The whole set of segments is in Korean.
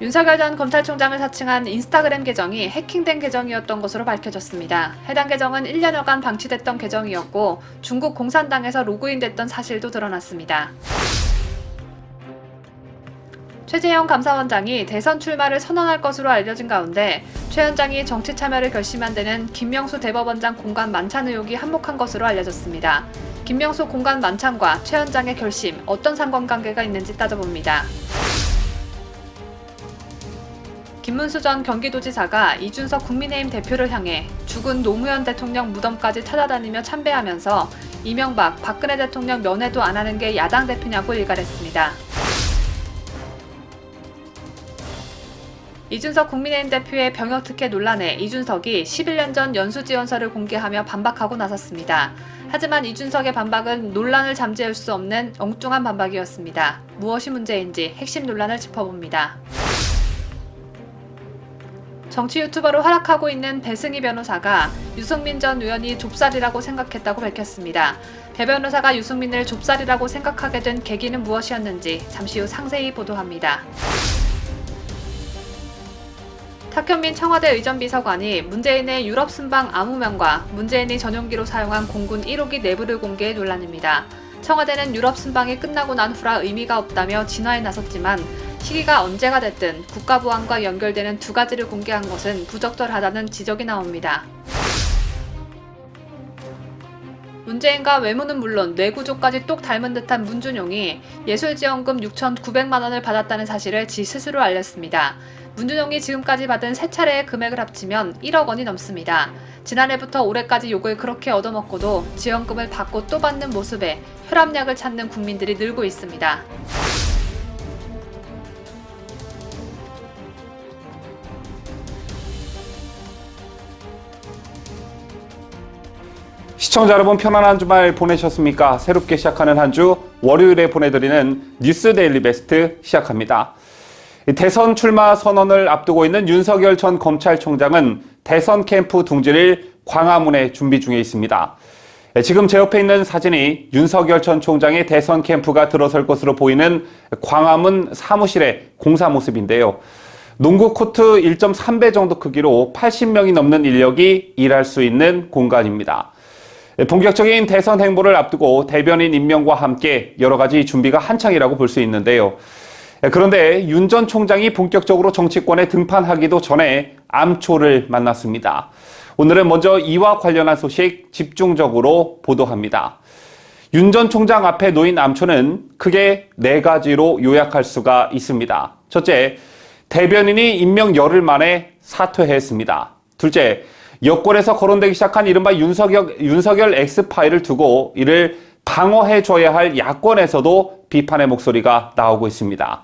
윤석열 전 검찰총장을 사칭한 인스타그램 계정이 해킹된 계정이었던 것으로 밝혀졌습니다. 해당 계정은 1년여간 방치됐던 계정이었고 중국 공산당에서 로그인됐던 사실도 드러났습니다. 최재형 감사원장이 대선 출마를 선언할 것으로 알려진 가운데 최 원장이 정치 참여를 결심한 데는 김명수 대법원장 공간 만찬 의혹이 한몫한 것으로 알려졌습니다. 김명수 공간 만찬과 최 원장의 결심, 어떤 상관관계가 있는지 따져봅니다. 김문수 전 경기도지사가 이준석 국민의힘 대표를 향해 죽은 노무현 대통령 무덤까지 찾아다니며 참배하면서 이명박, 박근혜 대통령 면회도 안 하는 게 야당 대표냐고 일갈했습니다. 이준석 국민의힘 대표의 병역특혜 논란에 이준석이 11년 전 연수지원서를 공개하며 반박하고 나섰습니다. 하지만 이준석의 반박은 논란을 잠재울 수 없는 엉뚱한 반박이었습니다. 무엇이 문제인지 핵심 논란을 짚어봅니다. 정치 유튜버로 활약하고 있는 배승희 변호사가 유승민 전 의원이 좁쌀이라고 생각했다고 밝혔습니다. 배 변호사가 유승민을 좁쌀이라고 생각하게 된 계기는 무엇이었는지 잠시 후 상세히 보도합니다. 탁현민 청와대 의전비서관이 문재인의 유럽 순방 암호명과 문재인이 전용기로 사용한 공군 1호기 내부를 공개해 논란입니다. 청와대는 유럽 순방이 끝나고 난 후라 의미가 없다며 진화에 나섰지만 시기가 언제가 됐든 국가보안과 연결되는 두 가지를 공개한 것은 부적절하다는 지적이 나옵니다. 문재인과 외모는 물론 뇌구조까지 똑 닮은 듯한 문준용이 예술지원금 6,900만 원을 받았다는 사실을 지 스스로 알렸습니다. 문준용이 지금까지 받은 세 차례의 금액을 합치면 1억 원이 넘습니다. 지난해부터 올해까지 욕을 그렇게 얻어먹고도 지원금을 받고 또 받는 모습에 혈압약을 찾는 국민들이 늘고 있습니다. 시청자 여러분 편안한 주말 보내셨습니까? 새롭게 시작하는 한 주 월요일에 보내드리는 뉴스 데일리 베스트 시작합니다. 대선 출마 선언을 앞두고 있는 윤석열 전 검찰총장은 대선 캠프 둥지를 광화문에 준비 중에 있습니다. 지금 제 옆에 있는 사진이 윤석열 전 총장의 대선 캠프가 들어설 것으로 보이는 광화문 사무실의 공사 모습인데요. 농구 코트 1.3배 정도 크기로 80명이 넘는 인력이 일할 수 있는 공간입니다. 본격적인 대선 행보를 앞두고 대변인 임명과 함께 여러 가지 준비가 한창이라고 볼 수 있는데요. 그런데 윤 전 총장이 본격적으로 정치권에 등판하기도 전에 암초를 만났습니다. 오늘은 먼저 이와 관련한 소식 집중적으로 보도합니다. 윤 전 총장 앞에 놓인 암초는 크게 4가지로 요약할 수가 있습니다. 첫째, 대변인이 임명 열흘 만에 사퇴했습니다. 둘째, 여권에서 거론되기 시작한 이른바 윤석열 X파일을 두고 이를 방어해줘야 할 야권에서도 비판의 목소리가 나오고 있습니다.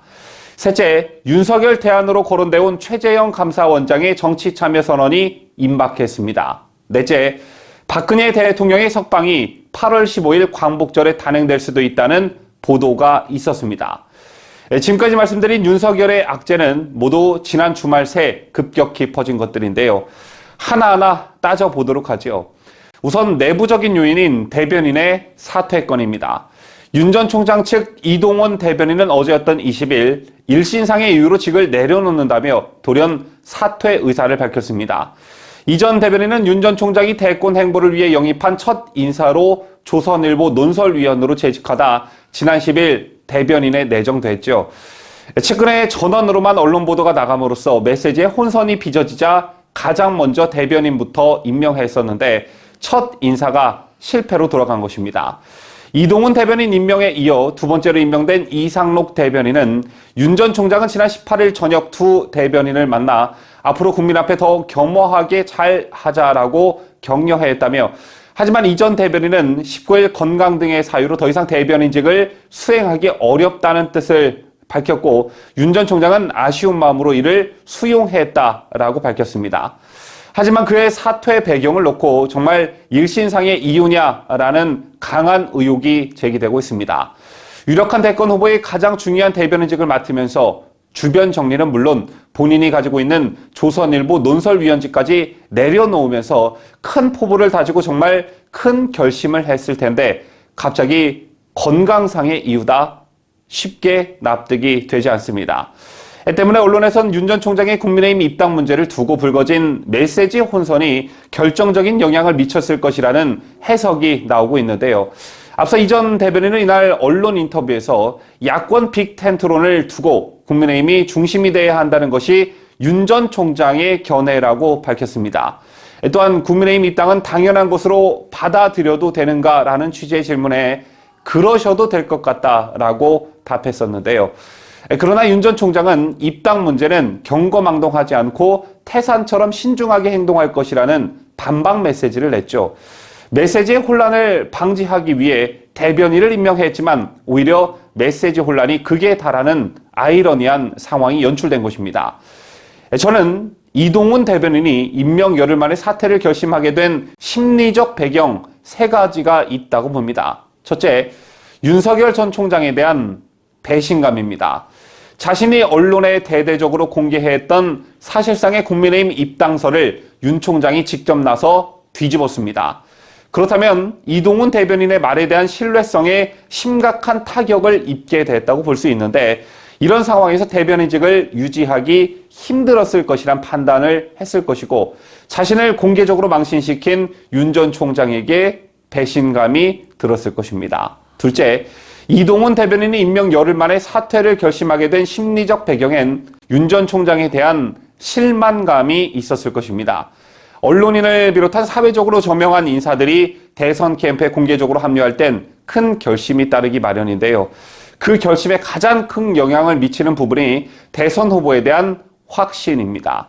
셋째, 윤석열 대안으로 거론되어 최재형 감사원장의 정치 참여 선언이 임박했습니다. 넷째, 박근혜 대통령의 석방이 8월 15일 광복절에 단행될 수도 있다는 보도가 있었습니다. 지금까지 말씀드린 윤석열의 악재는 모두 지난 주말 새 급격히 퍼진 것들인데요. 하나하나 따져보도록 하죠. 우선 내부적인 요인인 대변인의 사퇴건입니다. 윤 전 총장 측 이동원 대변인은 어제였던 20일 일신상의 이유로 직을 내려놓는다며 돌연 사퇴 의사를 밝혔습니다. 이 전 대변인은 윤 전 총장이 대권 행보를 위해 영입한 첫 인사로 조선일보 논설위원으로 재직하다 지난 10일 대변인에 내정됐죠. 최근에 전원으로만 언론 보도가 나감으로써 메시지에 혼선이 빚어지자 가장 먼저 대변인부터 임명했었는데 첫 인사가 실패로 돌아간 것입니다. 이동훈 대변인 임명에 이어 두 번째로 임명된 이상록 대변인은 윤 전 총장은 지난 18일 저녁 두 대변인을 만나 앞으로 국민 앞에 더 겸허하게 잘 하자라고 격려했다며 하지만 이 전 대변인은 19일 건강 등의 사유로 더 이상 대변인직을 수행하기 어렵다는 뜻을 밝혔고 윤 전 총장은 아쉬운 마음으로 이를 수용했다라고 밝혔습니다. 하지만 그의 사퇴 배경을 놓고 정말 일신상의 이유냐라는 강한 의혹이 제기되고 있습니다. 유력한 대권 후보의 가장 중요한 대변인직을 맡으면서 주변 정리는 물론 본인이 가지고 있는 조선일보 논설위원직까지 내려놓으면서 큰 포부를 다지고 정말 큰 결심을 했을 텐데 갑자기 건강상의 이유다? 쉽게 납득이 되지 않습니다. 때문에 언론에선 윤 전 총장의 국민의힘 입당 문제를 두고 불거진 메시지 혼선이 결정적인 영향을 미쳤을 것이라는 해석이 나오고 있는데요. 앞서 이 전 대변인은 이날 언론 인터뷰에서 야권 빅텐트론을 두고 국민의힘이 중심이 돼야 한다는 것이 윤 전 총장의 견해라고 밝혔습니다. 또한 국민의힘 입당은 당연한 것으로 받아들여도 되는가라는 취지의 질문에 그러셔도 될 것 같다라고 답했었는데요. 그러나 윤 전 총장은 입당 문제는 경거망동하지 않고 태산처럼 신중하게 행동할 것이라는 반박 메시지를 냈죠. 메시지의 혼란을 방지하기 위해 대변인을 임명했지만 오히려 메시지 혼란이 극에 달하는 아이러니한 상황이 연출된 것입니다. 저는 이동훈 대변인이 임명 열흘 만에 사퇴를 결심하게 된 심리적 배경 3가지가 있다고 봅니다. 첫째, 윤석열 전 총장에 대한 배신감입니다. 자신이 언론에 대대적으로 공개했던 사실상의 국민의힘 입당서를 윤 총장이 직접 나서 뒤집었습니다. 그렇다면 이동훈 대변인의 말에 대한 신뢰성에 심각한 타격을 입게 됐다고 볼 수 있는데 이런 상황에서 대변인직을 유지하기 힘들었을 것이란 판단을 했을 것이고 자신을 공개적으로 망신시킨 윤 전 총장에게 배신감이 들었을 것입니다. 둘째, 이동훈 대변인이 임명 열흘 만에 사퇴를 결심하게 된 심리적 배경엔 윤 전 총장에 대한 실망감이 있었을 것입니다. 언론인을 비롯한 사회적으로 저명한 인사들이 대선 캠프에 공개적으로 합류할 땐 큰 결심이 따르기 마련인데요. 그 결심에 가장 큰 영향을 미치는 부분이 대선 후보에 대한 확신입니다.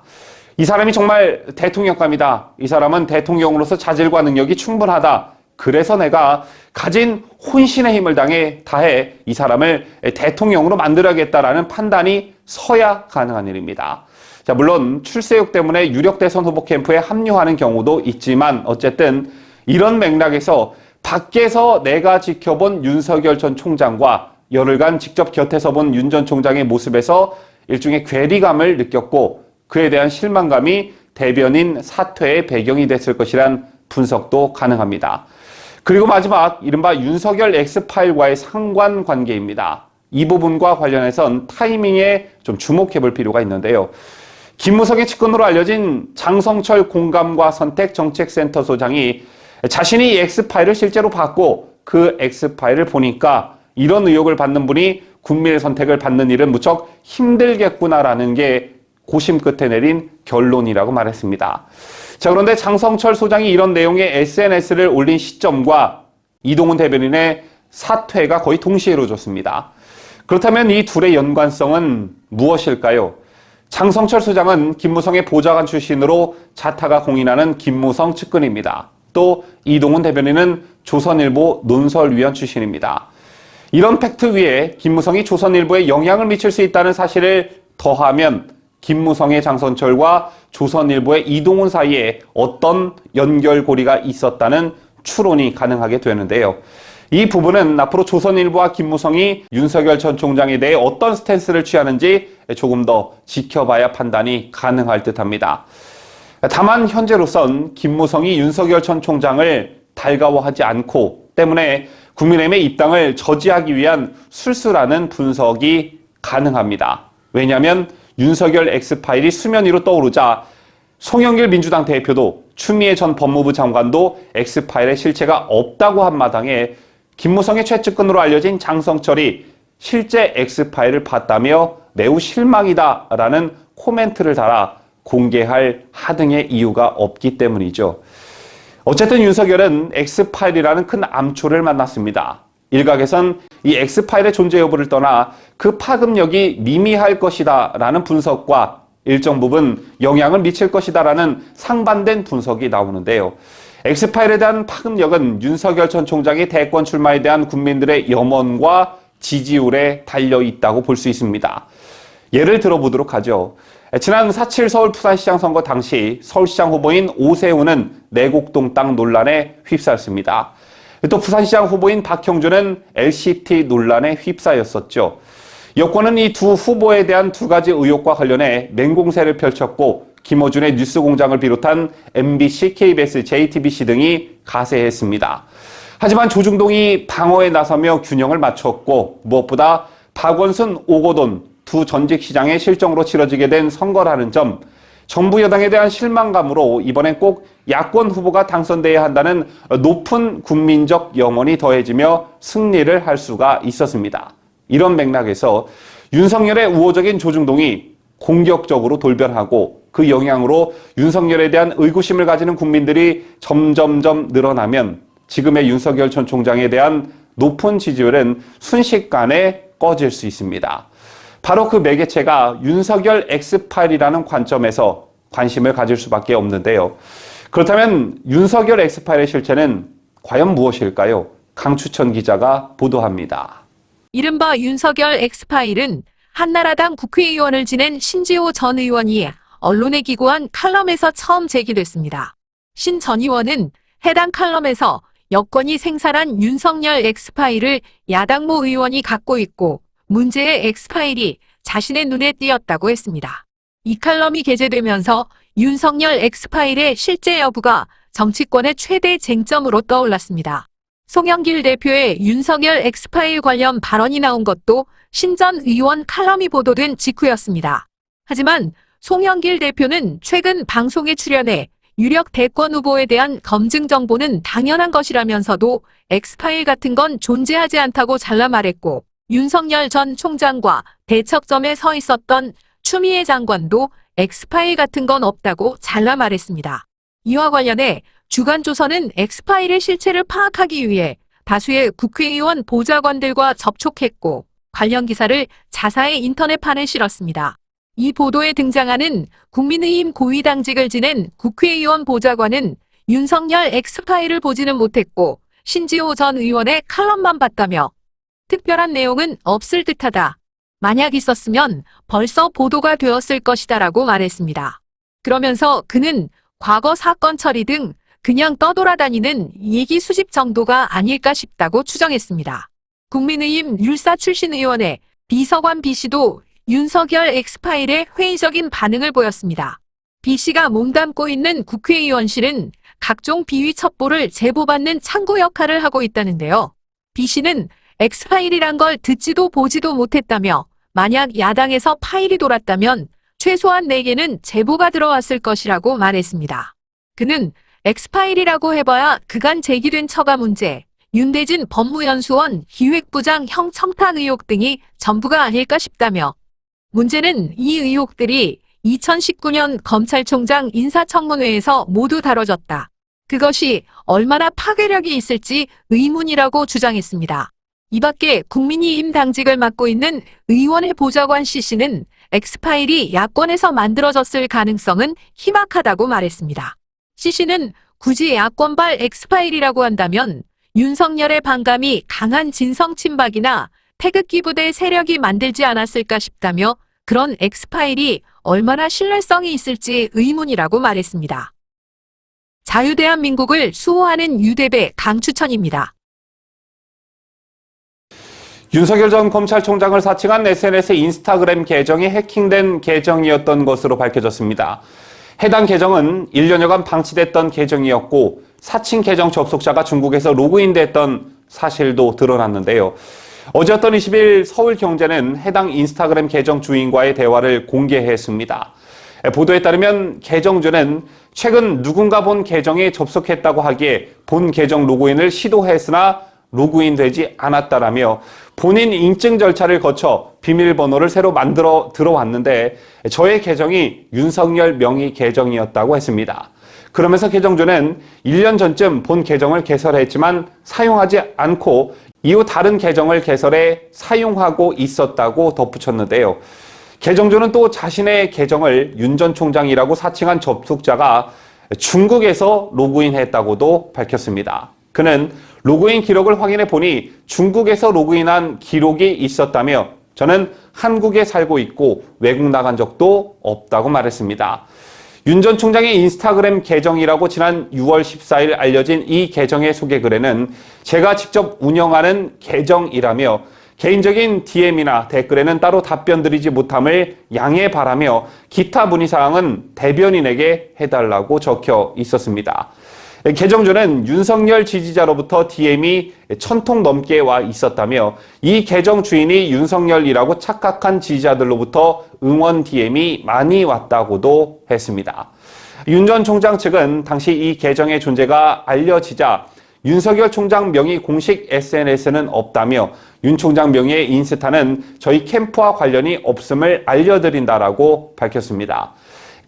이 사람이 정말 대통령감이다. 이 사람은 대통령으로서 자질과 능력이 충분하다. 그래서 내가 가진 혼신의 힘을 다해 이 사람을 대통령으로 만들어야겠다라는 판단이 서야 가능한 일입니다. 자, 물론 출세욕 때문에 유력 대선 후보 캠프에 합류하는 경우도 있지만 어쨌든 이런 맥락에서 밖에서 내가 지켜본 윤석열 전 총장과 열흘간 직접 곁에서 본 윤 전 총장의 모습에서 일종의 괴리감을 느꼈고 그에 대한 실망감이 대변인 사퇴의 배경이 됐을 것이란 분석도 가능합니다. 그리고 마지막 이른바 윤석열 X파일과의 상관관계입니다. 이 부분과 관련해선 타이밍에 좀 주목해 볼 필요가 있는데요. 김무성의 측근으로 알려진 장성철 공감과 선택 정책센터 소장이 자신이 X파일을 실제로 봤고 그 X파일을 보니까 이런 의혹을 받는 분이 국민의 선택을 받는 일은 무척 힘들겠구나라는 게 고심 끝에 내린 결론이라고 말했습니다. 자, 그런데 장성철 소장이 이런 내용의 SNS를 올린 시점과 이동훈 대변인의 사퇴가 거의 동시에 이루어졌습니다. 그렇다면 이 둘의 연관성은 무엇일까요? 장성철 소장은 김무성의 보좌관 출신으로 자타가 공인하는 김무성 측근입니다. 또 이동훈 대변인은 조선일보 논설위원 출신입니다. 이런 팩트 위에 김무성이 조선일보에 영향을 미칠 수 있다는 사실을 더하면 김무성의 장성철과 조선일보의 이동훈 사이에 어떤 연결고리가 있었다는 추론이 가능하게 되는데요. 이 부분은 앞으로 조선일보와 김무성이 윤석열 전 총장에 대해 어떤 스탠스를 취하는지 조금 더 지켜봐야 판단이 가능할 듯합니다. 다만 현재로선 김무성이 윤석열 전 총장을 달가워하지 않고 때문에 국민의힘의 입당을 저지하기 위한 술수라는 분석이 가능합니다. 왜냐하면 윤석열 X파일이 수면 위로 떠오르자 송영길 민주당 대표도 추미애 전 법무부 장관도 X파일의 실체가 없다고 한 마당에 김무성의 최측근으로 알려진 장성철이 실제 X파일을 봤다며 매우 실망이다라는 코멘트를 달아 공개할 하등의 이유가 없기 때문이죠. 어쨌든 윤석열은 X파일이라는 큰 암초를 만났습니다. 일각에선 이 X파일의 존재 여부를 떠나 그 파급력이 미미할 것이다 라는 분석과 일정 부분 영향을 미칠 것이다 라는 상반된 분석이 나오는데요. X파일에 대한 파급력은 윤석열 전 총장의 대권 출마에 대한 국민들의 염원과 지지율에 달려있다고 볼 수 있습니다. 예를 들어보도록 하죠. 지난 4.7 서울 부산시장 선거 당시 서울시장 후보인 오세훈은 내곡동 땅 논란에 휩싸였습니다. 또 부산시장 후보인 박형준은 LCT 논란에 휩싸였었죠. 여권은 이 두 후보에 대한 두 가지 의혹과 관련해 맹공세를 펼쳤고 김어준의 뉴스공장을 비롯한 MBC, KBS, JTBC 등이 가세했습니다. 하지만 조중동이 방어에 나서며 균형을 맞췄고 무엇보다 박원순, 오거돈 두 전직 시장의 실정으로 치러지게 된 선거라는 점, 정부 여당에 대한 실망감으로 이번엔 꼭 야권 후보가 당선돼야 한다는 높은 국민적 영혼이 더해지며 승리를 할 수가 있었습니다. 이런 맥락에서 윤석열의 우호적인 조중동이 공격적으로 돌변하고 그 영향으로 윤석열에 대한 의구심을 가지는 국민들이 점점점 늘어나면 지금의 윤석열 전 총장에 대한 높은 지지율은 순식간에 꺼질 수 있습니다. 바로 그 매개체가 윤석열 엑스파일이라는 관점에서 관심을 가질 수밖에 없는데요. 그렇다면 윤석열 엑스파일의 실체는 과연 무엇일까요? 강추천 기자가 보도합니다. 이른바 윤석열 엑스파일은 한나라당 국회의원을 지낸 신지호 전 의원이 언론에 기고한 칼럼에서 처음 제기됐습니다. 신 전 의원은 해당 칼럼에서 여권이 생산한 윤석열 엑스파일을 야당모 의원이 갖고 있고 문제의 엑스파일이 자신의 눈에 띄었다고 했습니다. 이 칼럼이 게재되면서 윤석열 엑스파일의 실제 여부가 정치권의 최대 쟁점으로 떠올랐습니다. 송영길 대표의 윤석열 엑스파일 관련 발언이 나온 것도 신 전 의원 칼럼이 보도된 직후였습니다. 하지만 송영길 대표는 최근 방송에 출연해 유력 대권 후보에 대한 검증 정보는 당연한 것이라면서도 엑스파일 같은 건 존재하지 않다고 잘라 말했고 윤석열 전 총장과 대척점에 서 있었던 추미애 장관도 엑스파일 같은 건 없다고 잘라 말했습니다. 이와 관련해 주간조선은 엑스파일의 실체를 파악하기 위해 다수의 국회의원 보좌관들과 접촉했고 관련 기사를 자사의 인터넷판에 실었습니다. 이 보도에 등장하는 국민의힘 고위당직을 지낸 국회의원 보좌관은 윤석열 엑스파일을 보지는 못했고 신지호 전 의원의 칼럼만 봤다며 특별한 내용은 없을 듯하다. 만약 있었으면 벌써 보도가 되었을 것이다라고 말했습니다. 그러면서 그는 과거 사건 처리 등 그냥 떠돌아다니는 얘기 수집 정도가 아닐까 싶다고 추정했습니다. 국민의힘 율사 출신 의원의 비서관 B씨도 윤석열 엑스파일에 회의적인 반응을 보였습니다. B씨가 몸담고 있는 국회의원실은 각종 비위 첩보를 제보받는 창구 역할을 하고 있다는데요. B씨는 엑스파일이란 걸 듣지도 보지도 못했다며 만약 야당에서 파일이 돌았다면 최소한 4개는 제보가 들어왔을 것이라고 말했습니다. 그는 엑스파일이라고 해봐야 그간 제기된 처가 문제, 윤대진 법무연수원 기획부장 형 청탁 의혹 등이 전부가 아닐까 싶다며 문제는 이 의혹들이 2019년 검찰총장 인사청문회에서 모두 다뤄졌다. 그것이 얼마나 파괴력이 있을지 의문이라고 주장했습니다. 이 밖에 국민의힘 당직을 맡고 있는 의원의 보좌관 C씨는 엑스파일이 야권에서 만들어졌을 가능성은 희박하다고 말했습니다. C씨는 굳이 야권발 엑스파일이라고 한다면 윤석열의 반감이 강한 진성 친박이나 태극기 부대 세력이 만들지 않았을까 싶다며 그런 엑스파일이 얼마나 신뢰성이 있을지 의문이라고 말했습니다. 자유대한민국을 수호하는 유대배 강추천입니다. 윤석열 전 검찰총장을 사칭한 SNS 인스타그램 계정이 해킹된 계정이었던 것으로 밝혀졌습니다. 해당 계정은 1년여간 방치됐던 계정이었고 사칭 계정 접속자가 중국에서 로그인됐던 사실도 드러났는데요. 어제였던 20일 서울경제는 해당 인스타그램 계정 주인과의 대화를 공개했습니다. 보도에 따르면 계정주는 최근 누군가 본 계정에 접속했다고 하기에 본 계정 로그인을 시도했으나 로그인되지 않았다라며 본인 인증 절차를 거쳐 비밀번호를 새로 만들어 들어왔는데 저의 계정이 윤석열 명의 계정이었다고 했습니다. 그러면서 계정주는 1년 전쯤 본 계정을 개설했지만 사용하지 않고 이후 다른 계정을 개설해 사용하고 있었다고 덧붙였는데요. 계정주는 또 자신의 계정을 윤 전 총장이라고 사칭한 접속자가 중국에서 로그인했다고도 밝혔습니다. 그는 로그인 기록을 확인해 보니 중국에서 로그인한 기록이 있었다며 저는 한국에 살고 있고 외국 나간 적도 없다고 말했습니다. 윤 전 총장의 인스타그램 계정이라고 지난 6월 14일 알려진 이 계정의 소개글에는 제가 직접 운영하는 계정이라며 개인적인 DM이나 댓글에는 따로 답변 드리지 못함을 양해 바라며 기타 문의사항은 대변인에게 해달라고 적혀 있었습니다. 개정조는 윤석열 지지자로부터 DM이 1000통 넘게 와 있었다며 이 계정 주인이 윤석열이라고 착각한 지지자들로부터 응원 DM이 많이 왔다고도 했습니다. 윤 전 총장 측은 당시 이 계정의 존재가 알려지자 윤석열 총장 명의 공식 SNS는 없다며 윤 총장 명의의 인스타는 저희 캠프와 관련이 없음을 알려드린다라고 밝혔습니다.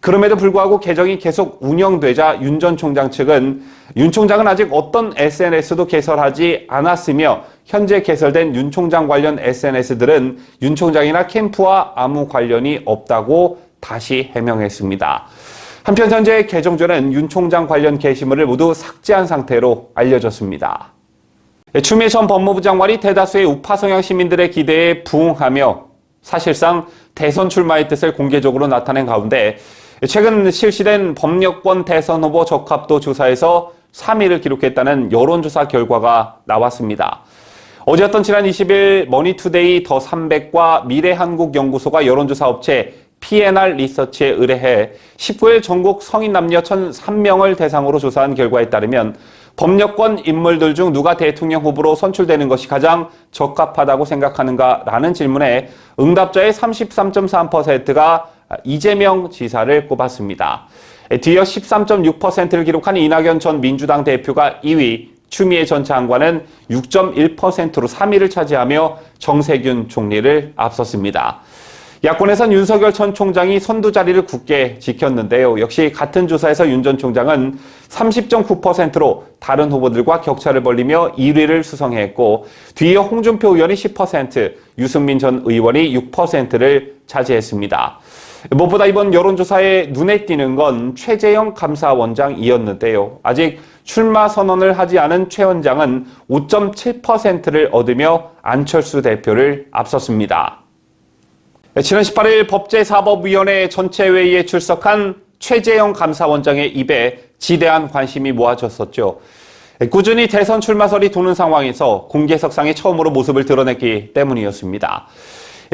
그럼에도 불구하고 계정이 계속 운영되자 윤 전 총장 측은 윤 총장은 아직 어떤 SNS도 개설하지 않았으며 현재 개설된 윤 총장 관련 SNS들은 윤 총장이나 캠프와 아무 관련이 없다고 다시 해명했습니다. 한편 현재 개정조는 윤 총장 관련 게시물을 모두 삭제한 상태로 알려졌습니다. 추미애 전 법무부 장관이 대다수의 우파 성향 시민들의 기대에 부응하며 사실상 대선 출마의 뜻을 공개적으로 나타낸 가운데 최근 실시된 법여권 대선 후보 적합도 조사에서 3위를 기록했다는 여론조사 결과가 나왔습니다. 어제였던 지난 20일 머니투데이 더 300과 미래한국연구소가 여론조사 업체 PNR 리서치에 의뢰해 19일 전국 성인 남녀 1,003명을 대상으로 조사한 결과에 따르면 법여권 인물들 중 누가 대통령 후보로 선출되는 것이 가장 적합하다고 생각하는가라는 질문에 응답자의 33.3%가 이재명 지사를 꼽았습니다. 뒤이어 13.6%를 기록한 이낙연 전 민주당 대표가 2위, 추미애 전 장관은 6.1%로 3위를 차지하며 정세균 총리를 앞섰습니다. 야권에선 윤석열 전 총장이 선두 자리를 굳게 지켰는데요. 역시 같은 조사에서 윤 전 총장은 30.9%로 다른 후보들과 격차를 벌리며 1위를 수성했고 뒤이어 홍준표 의원이 10%, 유승민 전 의원이 6%를 차지했습니다. 무엇보다 이번 여론조사에 눈에 띄는 건 최재형 감사원장이었는데요. 아직 출마 선언을 하지 않은 최 원장은 5.7%를 얻으며 안철수 대표를 앞섰습니다. 지난 18일 법제사법위원회 전체회의에 출석한 최재형 감사원장의 입에 지대한 관심이 모아졌었죠. 꾸준히 대선 출마설이 도는 상황에서 공개석상에 처음으로 모습을 드러냈기 때문이었습니다.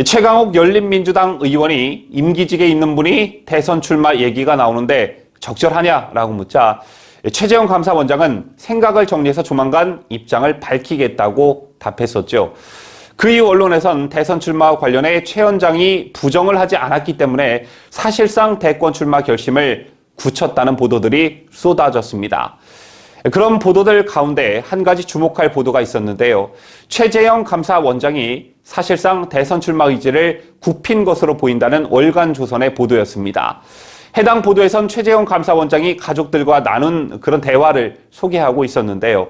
최강욱 열린민주당 의원이 임기직에 있는 분이 대선 출마 얘기가 나오는데 적절하냐라고 묻자 최재형 감사원장은 생각을 정리해서 조만간 입장을 밝히겠다고 답했었죠. 그 이후 언론에선 대선 출마와 관련해 최 원장이 부정을 하지 않았기 때문에 사실상 대권 출마 결심을 굳혔다는 보도들이 쏟아졌습니다. 그런 보도들 가운데 한 가지 주목할 보도가 있었는데요. 최재형 감사원장이 사실상 대선 출마 의지를 굽힌 것으로 보인다는 월간조선의 보도였습니다. 해당 보도에선 최재형 감사원장이 가족들과 나눈 그런 대화를 소개하고 있었는데요.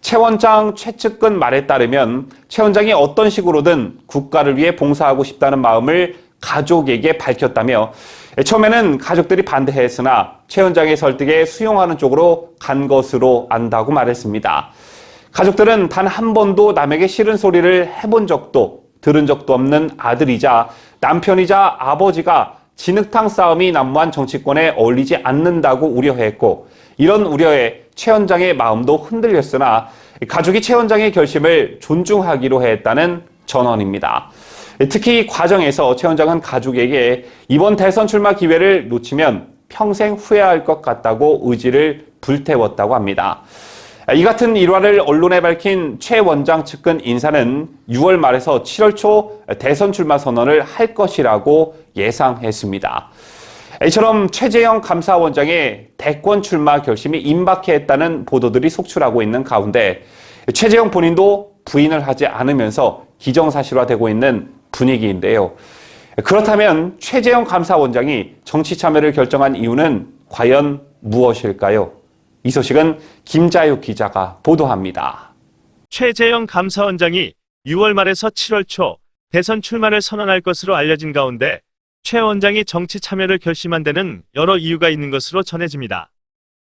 최 원장 최측근 말에 따르면 최 원장이 어떤 식으로든 국가를 위해 봉사하고 싶다는 마음을 가족에게 밝혔다며 처음에는 가족들이 반대했으나 최 원장의 설득에 수용하는 쪽으로 간 것으로 안다고 말했습니다. 가족들은 단 한 번도 남에게 싫은 소리를 해본 적도 들은 적도 없는 아들이자 남편이자 아버지가 진흙탕 싸움이 난무한 정치권에 어울리지 않는다고 우려했고 이런 우려에 최 원장의 마음도 흔들렸으나 가족이 최 원장의 결심을 존중하기로 했다는 전언입니다. 특히 이 과정에서 최 원장은 가족에게 이번 대선 출마 기회를 놓치면 평생 후회할 것 같다고 의지를 불태웠다고 합니다. 이 같은 일화를 언론에 밝힌 최 원장 측근 인사는 6월 말에서 7월 초 대선 출마 선언을 할 것이라고 예상했습니다. 이처럼 최재형 감사원장의 대권 출마 결심이 임박했다는 보도들이 속출하고 있는 가운데 최재형 본인도 부인을 하지 않으면서 기정사실화되고 있는 분위기인데요. 그렇다면 최재형 감사원장이 정치 참여를 결정한 이유는 과연 무엇일까요? 이 소식은 김자육 기자가 보도합니다. 최재형 감사원장이 6월 말에서 7월 초 대선 출마를 선언할 것으로 알려진 가운데 최 원장이 정치 참여를 결심한 데는 여러 이유가 있는 것으로 전해집니다.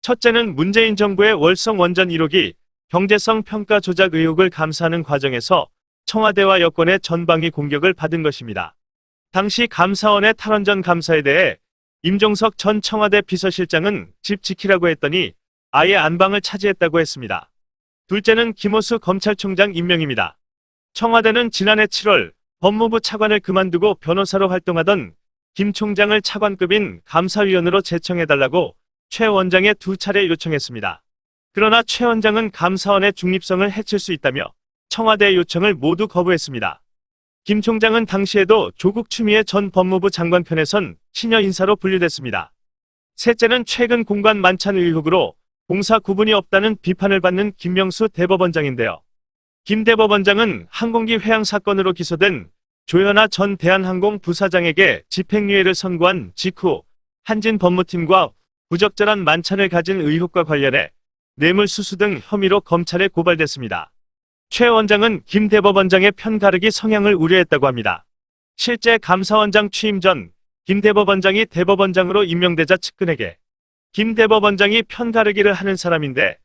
첫째는 문재인 정부의 월성 원전 1호기 경제성 평가 조작 의혹을 감사하는 과정에서 청와대와 여권의 전방위 공격을 받은 것입니다. 당시 감사원의 탈원전 감사에 대해 임종석 전 청와대 비서실장은 집 지키라고 했더니 아예 안방을 차지했다고 했습니다. 둘째는 김호수 검찰총장 임명입니다. 청와대는 지난해 7월 법무부 차관을 그만두고 변호사로 활동하던 김 총장을 차관급인 감사위원으로 제청해달라고 최 원장에 2차례 요청했습니다. 그러나 최 원장은 감사원의 중립성을 해칠 수 있다며 청와대의 요청을 모두 거부했습니다. 김 총장은 당시에도 조국 추미애 전 법무부 장관 편에 선 신여 인사로 분류됐습니다. 셋째는 최근 공관 만찬 의혹으로 공사 구분이 없다는 비판을 받는 김명수 대법원장인데요. 김 대법원장은 항공기 회항 사건으로 기소된 조현아 전 대한항공 부사장에게 집행유예를 선고한 직후 한진 법무팀과 부적절한 만찬을 가진 의혹과 관련해 뇌물수수 등 혐의로 검찰에 고발됐습니다. 최 원장은 김 대법원장의 편가르기 성향을 우려했다고 합니다. 실제 감사원장 취임 전 김 대법원장이 대법원장으로 임명되자 측근에게 김 대법원장이 편가르기를 하는 사람인데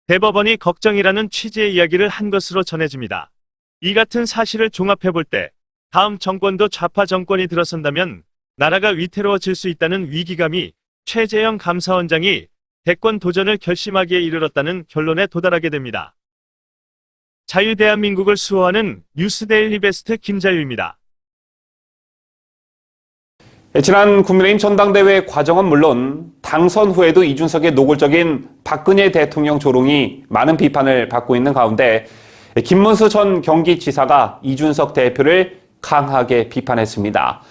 대법원이 걱정이라는 취지의 이야기를 한 것으로 전해집니다. 이 같은 사실을 종합해볼 때 다음 정권도 좌파 정권이 들어선다면 나라가 위태로워질 수 있다는 위기감이 최재형 감사원장이 대권 도전을 결심하기에 이르렀다는 결론에 도달하게 됩니다. 자유대한민국을 수호하는 뉴스데일리 베스트 김자유입니다. 지난 국민의힘 전당대회 과정은 물론 당선 후에도 이준석의 노골적인 박근혜 대통령 조롱이 많은 비판을 받고 있는 가운데 김문수 전 경기지사가 이준석 대표를 강하게 비판했습니다.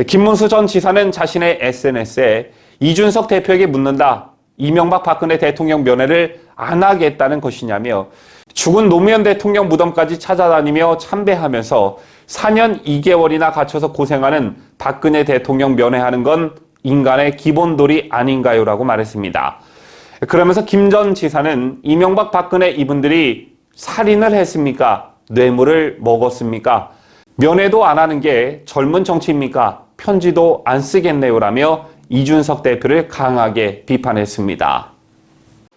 김문수 전 지사는 자신의 SNS에 이준석 대표에게 묻는다. 이명박 박근혜 대통령 면회를 안 하겠다는 것이냐며 죽은 노무현 대통령 무덤까지 찾아다니며 참배하면서 4년 2개월이나 갇혀서 고생하는 박근혜 대통령 면회하는 건 인간의 기본도리 아닌가요? 라고 말했습니다. 그러면서 김 전 지사는 이명박 박근혜 이분들이 살인을 했습니까? 뇌물을 먹었습니까? 면회도 안 하는 게 젊은 정치입니까? 편지도 안 쓰겠네요. 라며 이준석 대표를 강하게 비판했습니다.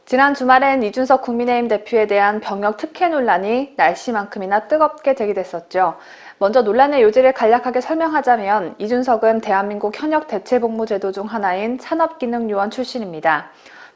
지난 주말엔 이준석 국민의힘 대표에 대한 병역 특혜 논란이 날씨만큼이나 뜨겁게 제기됐었죠. 먼저 논란의 요지를 간략하게 설명하자면 이준석은 대한민국 현역 대체복무제도 중 하나인 산업기능요원 출신입니다.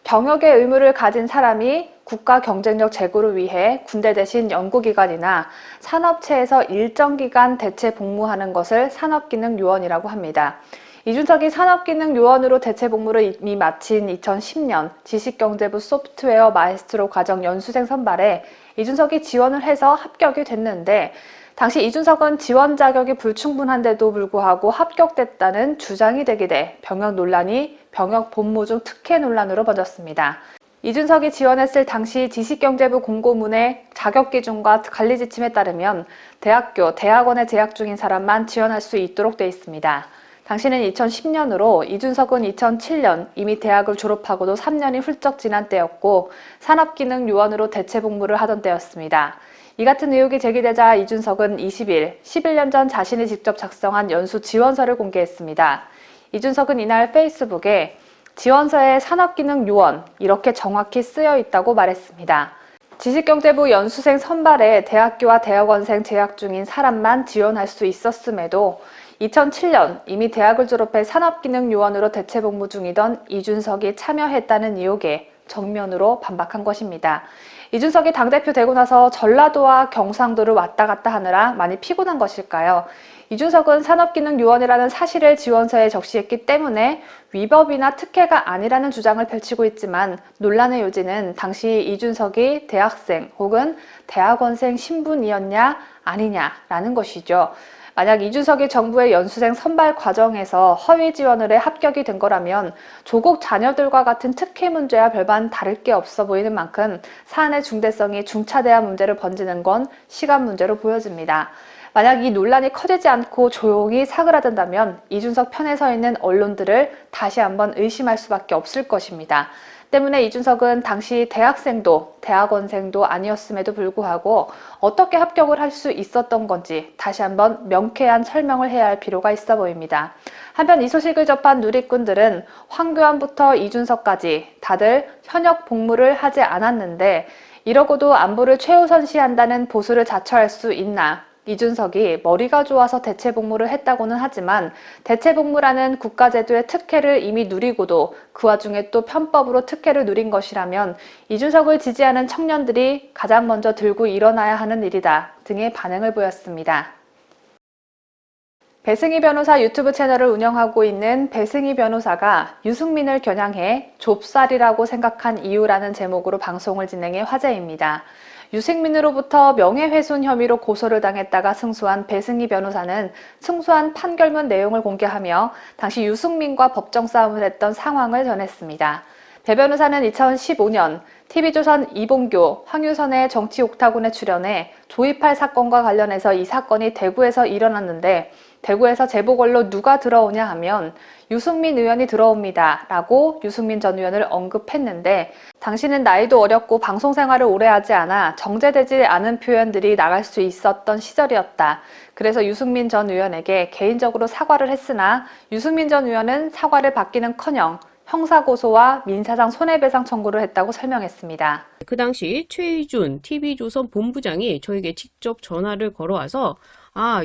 병역의 의무를 가진 사람이 국가 경쟁력 제고를 위해 군대 대신 연구기관이나 산업체에서 일정 기간 대체 복무하는 것을 산업기능요원이라고 합니다. 이준석이 산업기능요원으로 대체복무를 이미 마친 2010년 지식경제부 소프트웨어 마에스트로 과정 연수생 선발에 이준석이 지원을 해서 합격이 됐는데 당시 이준석은 지원 자격이 불충분한데도 불구하고 합격됐다는 주장이 되기대 병역 논란이 병역 복무 중 특혜 논란으로 번졌습니다. 이준석이 지원했을 당시 지식경제부 공고문의 자격 기준과 관리 지침에 따르면 대학교, 대학원에 재학 중인 사람만 지원할 수 있도록 돼 있습니다. 당시는 2010년으로 이준석은 2007년 이미 대학을 졸업하고도 3년이 훌쩍 지난 때였고 산업기능요원으로 대체복무를 하던 때였습니다. 이 같은 의혹이 제기되자 이준석은 20일, 11년 전 자신이 직접 작성한 연수 지원서를 공개했습니다. 이준석은 이날 페이스북에 지원서에 산업기능요원 이렇게 정확히 쓰여 있다고 말했습니다. 지식경제부 연수생 선발에 대학교와 대학원생 재학 중인 사람만 지원할 수 있었음에도 2007년 이미 대학을 졸업해 산업기능요원으로 대체복무 중이던 이준석이 참여했다는 의혹에 정면으로 반박한 것입니다. 이준석이 당대표 되고 나서 전라도와 경상도를 왔다 갔다 하느라 많이 피곤한 것일까요? 이준석은 산업기능요원이라는 사실을 지원서에 적시했기 때문에 위법이나 특혜가 아니라는 주장을 펼치고 있지만 논란의 요지는 당시 이준석이 대학생 혹은 대학원생 신분이었냐 아니냐라는 것이죠. 만약 이준석이 정부의 연수생 선발 과정에서 허위 지원을 해 합격이 된 거라면 조국 자녀들과 같은 특혜 문제와 별반 다를 게 없어 보이는 만큼 사안의 중대성이 중차대한 문제를 번지는 건 시간 문제로 보여집니다. 만약 이 논란이 커지지 않고 조용히 사그라든다면 이준석 편에 서 있는 언론들을 다시 한번 의심할 수밖에 없을 것입니다. 때문에 이준석은 당시 대학생도 대학원생도 아니었음에도 불구하고 어떻게 합격을 할 수 있었던 건지 다시 한번 명쾌한 설명을 해야 할 필요가 있어 보입니다. 한편 이 소식을 접한 누리꾼들은 황교안부터 이준석까지 다들 현역 복무를 하지 않았는데 이러고도 안보를 최우선시한다는 보수를 자처할 수 있나? 이준석이 머리가 좋아서 대체복무를 했다고는 하지만 대체복무라는 국가제도의 특혜를 이미 누리고도 그 와중에 또 편법으로 특혜를 누린 것이라면 이준석을 지지하는 청년들이 가장 먼저 들고 일어나야 하는 일이다 등의 반응을 보였습니다. 배승희 변호사 유튜브 채널을 운영하고 있는 배승희 변호사가 유승민을 겨냥해 좁쌀이라고 생각한 이유라는 제목으로 방송을 진행해 화제입니다. 유승민으로부터 명예훼손 혐의로 고소를 당했다가 승소한 배승희 변호사는 승소한 판결문 내용을 공개하며 당시 유승민과 법정 싸움을 했던 상황을 전했습니다. 배 변호사는 2015년 TV조선 이봉교, 황유선의 정치 옥타곤에 출연해 조이팔 사건과 관련해서 이 사건이 대구에서 일어났는데 대구에서 제보걸로 누가 들어오냐 하면 유승민 의원이 들어옵니다 라고 유승민 전 의원을 언급했는데 당시는 나이도 어렸고 방송 생활을 오래 하지 않아 정제되지 않은 표현들이 나갈 수 있었던 시절이었다. 그래서 유승민 전 의원에게 개인적으로 사과를 했으나 유승민 전 의원은 사과를 받기는커녕 형사고소와 민사상 손해배상 청구를 했다고 설명했습니다. 그 당시 최희준 TV조선 본부장이 저에게 직접 전화를 걸어와서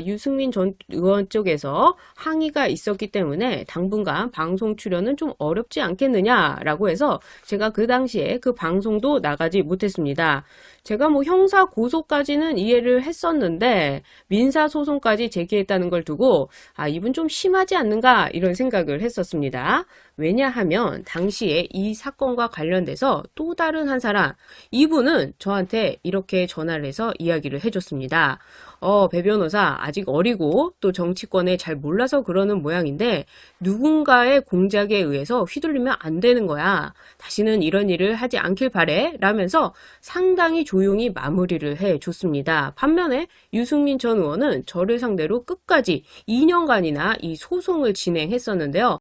유승민 전 의원 쪽에서 항의가 있었기 때문에 당분간 방송 출연은 좀 어렵지 않겠느냐라고 해서 제가 그 당시에 그 방송도 나가지 못했습니다. 제가 형사 고소까지는 이해를 했었는데 민사 소송까지 제기했다는 걸 두고 이분 좀 심하지 않는가 이런 생각을 했었습니다. 왜냐하면 당시에 이 사건과 관련돼서 또 다른 한 사람 이분은 저한테 이렇게 전화를 해서 이야기를 해줬습니다. 배 변호사 아직 어리고 또 정치권에 잘 몰라서 그러는 모양인데 누군가의 공작에 의해서 휘둘리면 안 되는 거야. 다시는 이런 일을 하지 않길 바래 라면서 상당히 조용히 마무리를 해줬습니다. 반면에 유승민 전 의원은 저를 상대로 끝까지 2년간이나 이 소송을 진행했었는데요.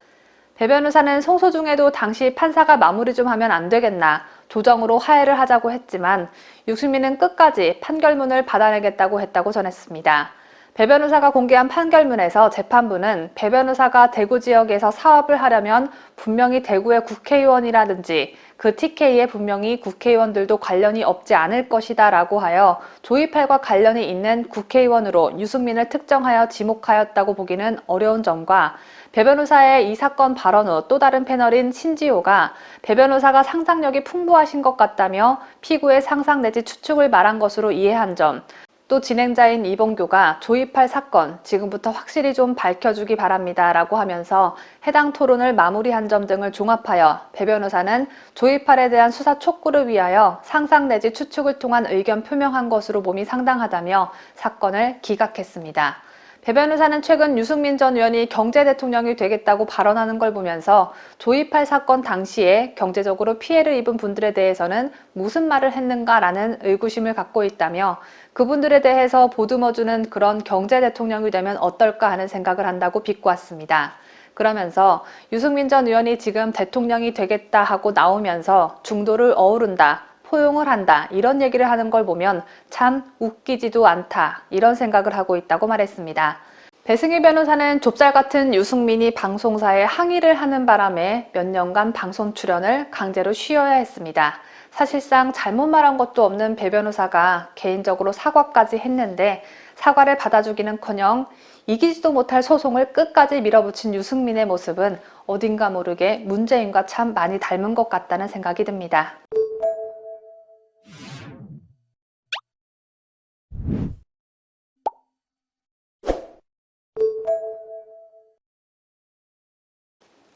배 변호사는 성소 중에도 당시 판사가 마무리 좀 하면 안 되겠나 조정으로 화해를 하자고 했지만 유승민은 끝까지 판결문을 받아내겠다고 했다고 전했습니다. 배 변호사가 공개한 판결문에서 재판부는 배 변호사가 대구 지역에서 사업을 하려면 분명히 대구의 국회의원이라든지 그 TK에 분명히 국회의원들도 관련이 없지 않을 것이다 라고 하여 조이팔과 관련이 있는 국회의원으로 유승민을 특정하여 지목하였다고 보기는 어려운 점과 배 변호사의 이 사건 발언 후 또 다른 패널인 신지호가 배 변호사가 상상력이 풍부하신 것 같다며 피고의 상상 내지 추측을 말한 것으로 이해한 점, 또 진행자인 이봉교가 조이팔 사건 지금부터 확실히 좀 밝혀주기 바랍니다 라고 하면서 해당 토론을 마무리한 점 등을 종합하여 배 변호사는 조이팔에 대한 수사 촉구를 위하여 상상 내지 추측을 통한 의견 표명한 것으로 봄이 상당하다며 사건을 기각했습니다. 배 변호사는 최근 유승민 전 의원이 경제 대통령이 되겠다고 발언하는 걸 보면서 조이팔 사건 당시에 경제적으로 피해를 입은 분들에 대해서는 무슨 말을 했는가라는 의구심을 갖고 있다며 그분들에 대해서 보듬어주는 그런 경제 대통령이 되면 어떨까 하는 생각을 한다고 비꼬았습니다. 그러면서 유승민 전 의원이 지금 대통령이 되겠다 하고 나오면서 중도를 어우른다. 포용을 한다 이런 얘기를 하는 걸 보면 참 웃기지도 않다 이런 생각을 하고 있다고 말했습니다. 배승희 변호사는 좁쌀 같은 유승민이 방송사에 항의를 하는 바람에 몇 년간 방송 출연을 강제로 쉬어야 했습니다. 사실상 잘못 말한 것도 없는 배 변호사가 개인적으로 사과까지 했는데 사과를 받아주기는커녕 이기지도 못할 소송을 끝까지 밀어붙인 유승민의 모습은 어딘가 모르게 문재인과 참 많이 닮은 것 같다는 생각이 듭니다.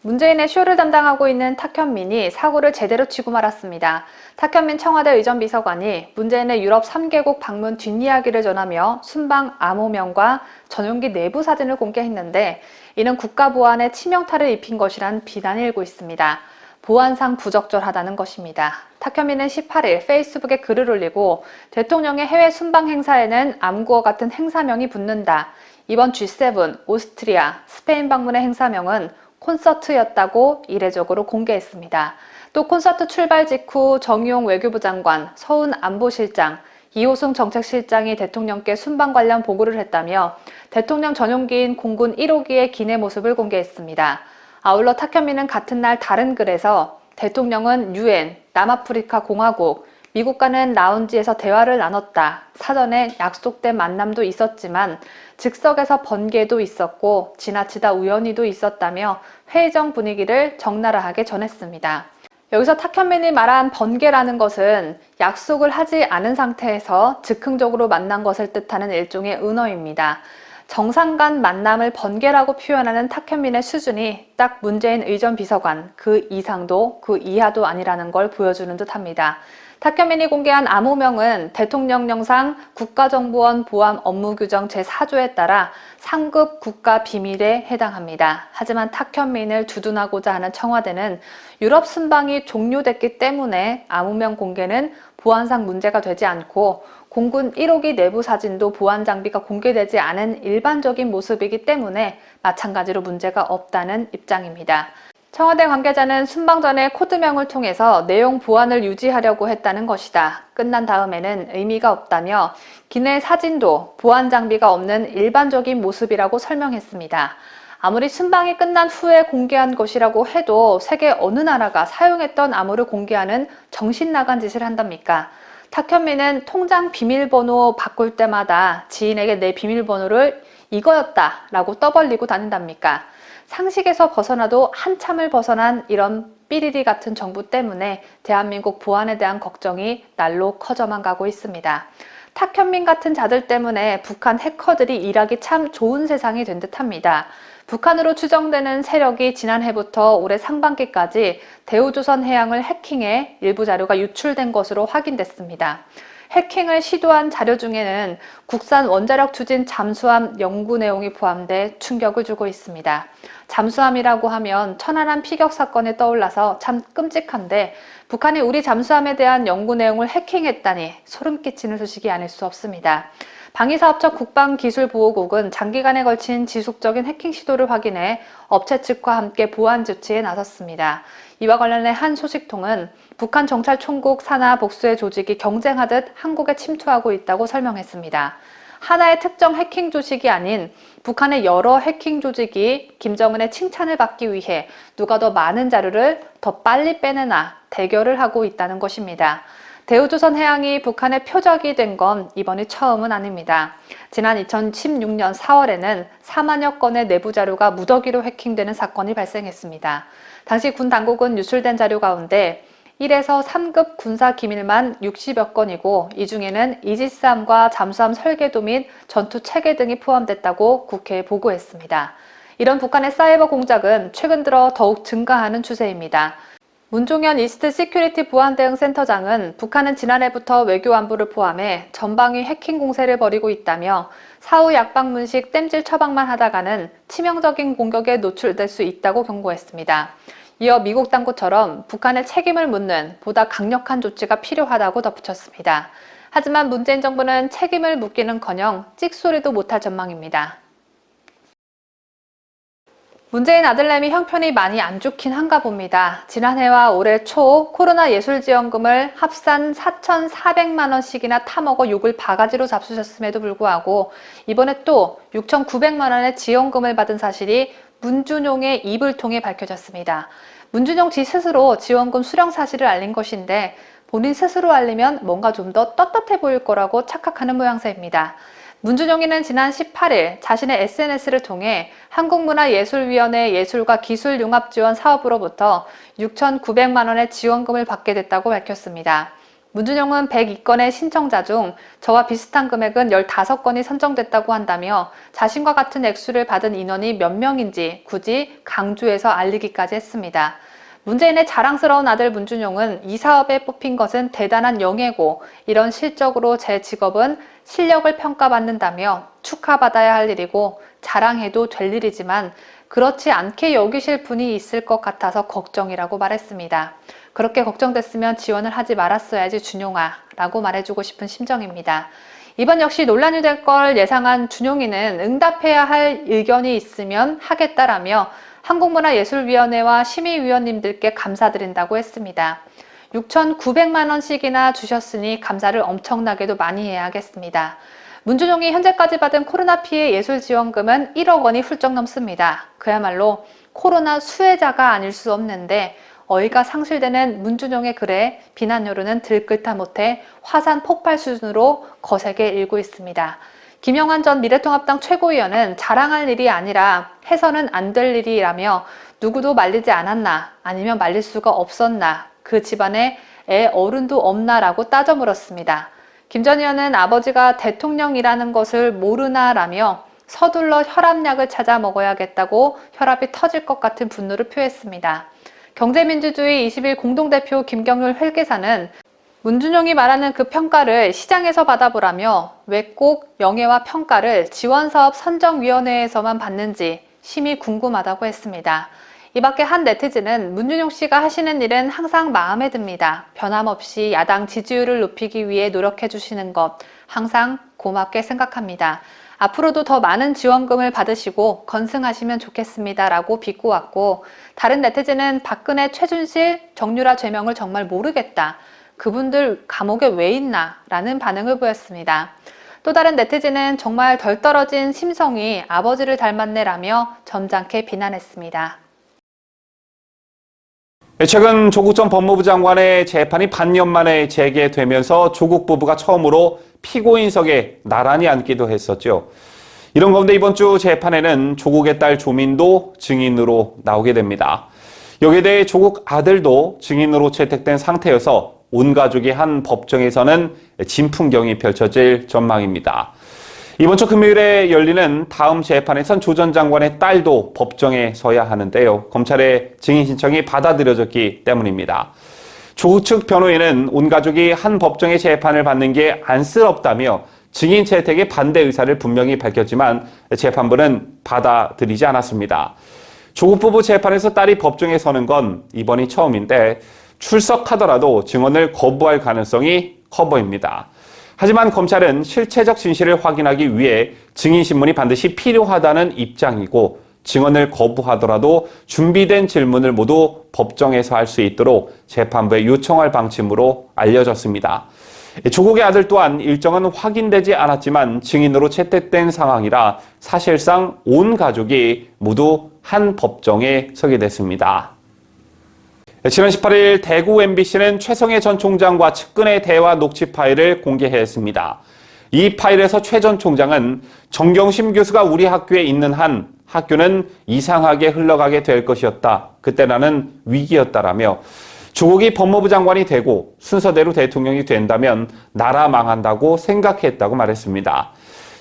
문재인의 쇼를 담당하고 있는 탁현민이 사고를 제대로 치고 말았습니다. 탁현민 청와대 의전비서관이 문재인의 유럽 3개국 방문 뒷이야기를 전하며 순방 암호명과 전용기 내부 사진을 공개했는데 이는 국가보안에 치명타를 입힌 것이란 비난이 일고 있습니다. 보안상 부적절하다는 것입니다. 탁현민은 18일 페이스북에 글을 올리고 대통령의 해외 순방 행사에는 암구어 같은 행사명이 붙는다. 이번 G7, 오스트리아, 스페인 방문의 행사명은 콘서트였다고 이례적으로 공개했습니다. 또 콘서트 출발 직후 정의용 외교부 장관, 서훈 안보실장, 이호승 정책실장이 대통령께 순방 관련 보고를 했다며 대통령 전용기인 공군 1호기의 기내 모습을 공개했습니다. 아울러 탁현민은 같은 날 다른 글에서 대통령은 UN, 남아프리카 공화국, 미국과는 라운지에서 대화를 나눴다. 사전에 약속된 만남도 있었지만 즉석에서 번개도 있었고 지나치다 우연히도 있었다며 회의적 분위기를 적나라하게 전했습니다. 여기서 탁현민이 말한 번개라는 것은 약속을 하지 않은 상태에서 즉흥적으로 만난 것을 뜻하는 일종의 은어입니다. 정상 간 만남을 번개라고 표현하는 탁현민의 수준이 딱 문재인 의전 비서관 그 이상도 그 이하도 아니라는 걸 보여주는 듯합니다. 탁현민이 공개한 암호명은 대통령령상 국가정보원 보안 업무규정 제4조에 따라 상급 국가 비밀에 해당합니다. 하지만 탁현민을 두둔하고자 하는 청와대는 유럽 순방이 종료됐기 때문에 암호명 공개는 보안상 문제가 되지 않고 공군 1호기 내부 사진도 보안 장비가 공개되지 않은 일반적인 모습이기 때문에 마찬가지로 문제가 없다는 입장입니다. 청와대 관계자는 순방 전에 코드명을 통해서 내용 보안을 유지하려고 했다는 것이다. 끝난 다음에는 의미가 없다며 기내 사진도 보안 장비가 없는 일반적인 모습이라고 설명했습니다. 아무리 순방이 끝난 후에 공개한 것이라고 해도 세계 어느 나라가 사용했던 암호를 공개하는 정신 나간 짓을 한답니까? 탁현민은 통장 비밀번호 바꿀 때마다 지인에게 내 비밀번호를 이거였다 라고 떠벌리고 다닌답니까? 상식에서 벗어나도 한참을 벗어난 이런 삐리리 같은 정부 때문에 대한민국 보안에 대한 걱정이 날로 커져만 가고 있습니다. 탁현민 같은 자들 때문에 북한 해커들이 일하기 참 좋은 세상이 된 듯합니다. 북한으로 추정되는 세력이 지난해부터 올해 상반기까지 대우조선 해양을 해킹해 일부 자료가 유출된 것으로 확인됐습니다. 해킹을 시도한 자료 중에는 국산 원자력 추진 잠수함 연구 내용이 포함돼 충격을 주고 있습니다. 잠수함이라고 하면 천안함 피격 사건이 떠올라서 참 끔찍한데 북한이 우리 잠수함에 대한 연구 내용을 해킹했다니 소름 끼치는 소식이 아닐 수 없습니다. 방위사업청 국방기술보호국은 장기간에 걸친 지속적인 해킹 시도를 확인해 업체 측과 함께 보안 조치에 나섰습니다. 이와 관련해 한 소식통은 북한 정찰총국 산하 복수의 조직이 경쟁하듯 한국에 침투하고 있다고 설명했습니다. 하나의 특정 해킹 조직이 아닌 북한의 여러 해킹 조직이 김정은의 칭찬을 받기 위해 누가 더 많은 자료를 더 빨리 빼내나 대결을 하고 있다는 것입니다. 대우조선 해양이 북한의 표적이 된 건 이번이 처음은 아닙니다. 지난 2016년 4월에는 4만여 건의 내부 자료가 무더기로 해킹되는 사건이 발생했습니다. 당시 군 당국은 유출된 자료 가운데 1에서 3급 군사 기밀만 60여 건이고 이 중에는 이지스함과 잠수함 설계도 및 전투 체계 등이 포함됐다고 국회에 보고했습니다. 이런 북한의 사이버 공작은 최근 들어 더욱 증가하는 추세입니다. 문종현 이스트 시큐리티 보안대응센터장은 북한은 지난해부터 외교안보를 포함해 전방위 해킹 공세를 벌이고 있다며 사후 약방문식 땜질 처방만 하다가는 치명적인 공격에 노출될 수 있다고 경고했습니다. 이어 미국 당국처럼 북한의 책임을 묻는 보다 강력한 조치가 필요하다고 덧붙였습니다. 하지만 문재인 정부는 책임을 묻기는커녕 찍소리도 못할 전망입니다. 문재인 아들내미 형편이 많이 안 좋긴 한가 봅니다. 지난해와 올해 초 코로나 예술지원금을 합산 4,400만 원씩이나 타먹어 욕을 바가지로 잡수셨음에도 불구하고 이번에 또 6,900만 원의 지원금을 받은 사실이 문준용의 입을 통해 밝혀졌습니다. 문준용 지 스스로 지원금 수령 사실을 알린 것인데 본인 스스로 알리면 뭔가 좀 더 떳떳해 보일 거라고 착각하는 모양새입니다. 문준용이는 지난 18일 자신의 SNS를 통해 한국문화예술위원회 예술과 기술융합지원 사업으로부터 6,900만 원의 지원금을 받게 됐다고 밝혔습니다. 문준용은 102건의 신청자 중 저와 비슷한 금액은 15건이 선정됐다고 한다며 자신과 같은 액수를 받은 인원이 몇 명인지 굳이 강조해서 알리기까지 했습니다. 문재인의 자랑스러운 아들 문준용은 이 사업에 뽑힌 것은 대단한 영예고 이런 실적으로 제 직업은 실력을 평가받는다며 축하받아야 할 일이고 자랑해도 될 일이지만 그렇지 않게 여기실 분이 있을 것 같아서 걱정이라고 말했습니다. 그렇게 걱정됐으면 지원을 하지 말았어야지 준용아 라고 말해주고 싶은 심정입니다. 이번 역시 논란이 될 걸 예상한 준용이는 응답해야 할 의견이 있으면 하겠다라며 한국문화예술위원회와 심의위원님들께 감사드린다고 했습니다. 6,900만 원씩이나 주셨으니 감사를 엄청나게도 많이 해야 하겠습니다. 문준용이 현재까지 받은 코로나 피해 예술지원금은 1억 원이 훌쩍 넘습니다. 그야말로 코로나 수혜자가 아닐 수 없는데 어이가 상실되는 문준용의 글에 비난 여론은 들끓다 못해 화산 폭발 수준으로 거세게 일고 있습니다. 김영환 전 미래통합당 최고위원은 자랑할 일이 아니라 해서는 안 될 일이라며 누구도 말리지 않았나 아니면 말릴 수가 없었나 그 집안에 애 어른도 없나라고 따져 물었습니다. 김 전 의원은 아버지가 대통령이라는 것을 모르나라며 서둘러 혈압약을 찾아 먹어야겠다고 혈압이 터질 것 같은 분노를 표했습니다. 경제민주주의 20일 공동대표 김경률 회계사는 문준용이 말하는 그 평가를 시장에서 받아보라며 왜 꼭 명예와 평가를 지원사업 선정위원회에서만 받는지 심히 궁금하다고 했습니다. 이 밖에 한 네티즌은 문준용 씨가 하시는 일은 항상 마음에 듭니다. 변함없이 야당 지지율을 높이기 위해 노력해 주시는 것 항상 고맙게 생각합니다. 앞으로도 더 많은 지원금을 받으시고 건승하시면 좋겠습니다 라고 비꼬았고, 다른 네티즌은 박근혜, 최준실, 정유라 죄명을 정말 모르겠다. 그분들 감옥에 왜 있나? 라는 반응을 보였습니다. 또 다른 네티즌은 정말 덜 떨어진 심성이 아버지를 닮았네 라며 점잖게 비난했습니다. 최근 조국 전 법무부 장관의 재판이 반년 만에 재개되면서 조국 부부가 처음으로 피고인석에 나란히 앉기도 했었죠. 이런 가운데 이번 주 재판에는 조국의 딸 조민도 증인으로 나오게 됩니다. 여기에 대해 조국 아들도 증인으로 채택된 상태여서 온 가족이 한 법정에서는 진풍경이 펼쳐질 전망입니다. 이번 주 금요일에 열리는 다음 재판에선 조 전 장관의 딸도 법정에 서야 하는데요. 검찰의 증인 신청이 받아들여졌기 때문입니다. 조국 측 변호인은 온 가족이 한 법정의 재판을 받는 게 안쓰럽다며 증인 채택에 반대 의사를 분명히 밝혔지만 재판부는 받아들이지 않았습니다. 조국 부부 재판에서 딸이 법정에 서는 건 이번이 처음인데 출석하더라도 증언을 거부할 가능성이 커 보입니다. 하지만 검찰은 실체적 진실을 확인하기 위해 증인신문이 반드시 필요하다는 입장이고, 증언을 거부하더라도 준비된 질문을 모두 법정에서 할 수 있도록 재판부에 요청할 방침으로 알려졌습니다. 조국의 아들 또한 일정은 확인되지 않았지만 증인으로 채택된 상황이라 사실상 온 가족이 모두 한 법정에 서게 됐습니다. 지난 18일 대구 MBC는 최성해 전 총장과 측근의 대화 녹취 파일을 공개했습니다. 이 파일에서 최 전 총장은 정경심 교수가 우리 학교에 있는 한 학교는 이상하게 흘러가게 될 것이었다. 그때 나는 위기였다라며 조국이 법무부 장관이 되고 순서대로 대통령이 된다면 나라 망한다고 생각했다고 말했습니다.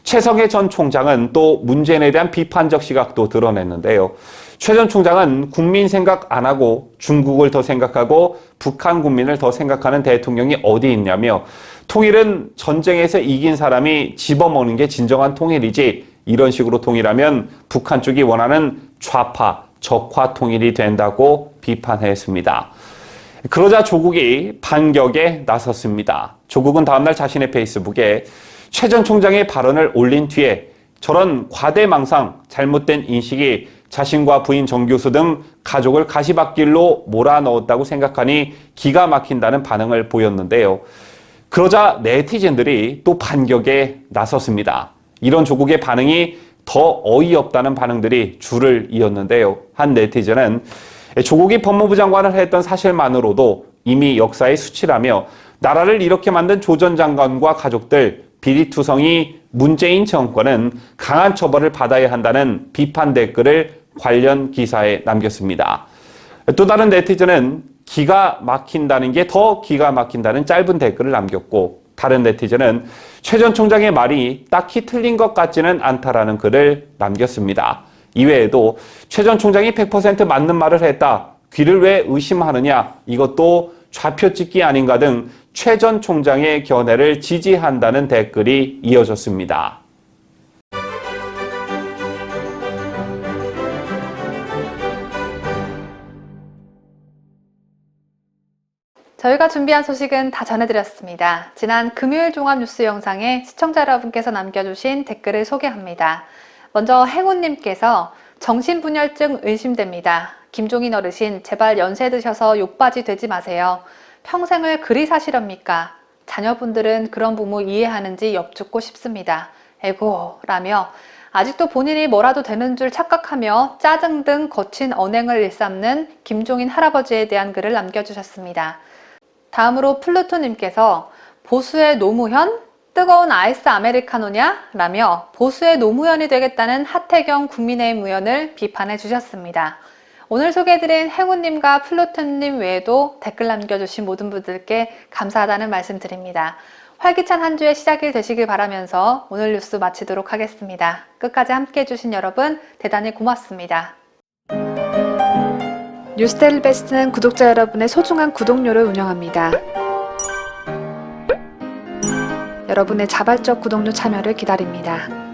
최성해 전 총장은 또 문재인에 대한 비판적 시각도 드러냈는데요. 최 전 총장은 국민 생각 안 하고 중국을 더 생각하고 북한 국민을 더 생각하는 대통령이 어디 있냐며, 통일은 전쟁에서 이긴 사람이 집어먹는 게 진정한 통일이지, 이런 식으로 통일하면 북한 쪽이 원하는 좌파, 적화 통일이 된다고 비판했습니다. 그러자 조국이 반격에 나섰습니다. 조국은 다음날 자신의 페이스북에 최 전 총장의 발언을 올린 뒤에 저런 과대망상, 잘못된 인식이 자신과 부인 정 교수 등 가족을 가시밭길로 몰아넣었다고 생각하니 기가 막힌다는 반응을 보였는데요. 그러자 네티즌들이 또 반격에 나섰습니다. 이런 조국의 반응이 더 어이없다는 반응들이 줄을 이었는데요. 한 네티즌은 조국이 법무부 장관을 했던 사실만으로도 이미 역사의 수치라며 나라를 이렇게 만든 조 전 장관과 가족들, 비리투성이 문재인 정권은 강한 처벌을 받아야 한다는 비판 댓글을 관련 기사에 남겼습니다. 또 다른 네티즌은 기가 막힌다는 게 더 기가 막힌다는 짧은 댓글을 남겼고, 다른 네티즌은 최 전 총장의 말이 딱히 틀린 것 같지는 않다라는 글을 남겼습니다. 이외에도 최 전 총장이 100% 맞는 말을 했다, 귀를 왜 의심하느냐, 이것도 좌표찍기 아닌가 등 최 전 총장의 견해를 지지한다는 댓글이 이어졌습니다. 저희가 준비한 소식은 다 전해드렸습니다. 지난 금요일 종합뉴스 영상에 시청자 여러분께서 남겨주신 댓글을 소개합니다. 먼저 행운님께서 정신분열증 의심됩니다. 김종인 어르신 제발 연세 드셔서 욕바지 되지 마세요. 평생을 그리 사시렵니까? 자녀분들은 그런 부모 이해하는지 여쭙고 싶습니다. 에고 라며 아직도 본인이 뭐라도 되는 줄 착각하며 짜증 등 거친 언행을 일삼는 김종인 할아버지에 대한 글을 남겨주셨습니다. 다음으로 플루토님께서 보수의 노무현? 뜨거운 아이스 아메리카노냐? 라며 보수의 노무현이 되겠다는 하태경 국민의힘 의원을 비판해 주셨습니다. 오늘 소개해드린 행운님과 플루토님 외에도 댓글 남겨주신 모든 분들께 감사하다는 말씀 드립니다. 활기찬 한 주의 시작이 되시길 바라면서 오늘 뉴스 마치도록 하겠습니다. 끝까지 함께 해주신 여러분 대단히 고맙습니다. 뉴스데일리 베스트는 구독자 여러분의 소중한 구독료를 운영합니다. 여러분의 자발적 구독료 참여를 기다립니다.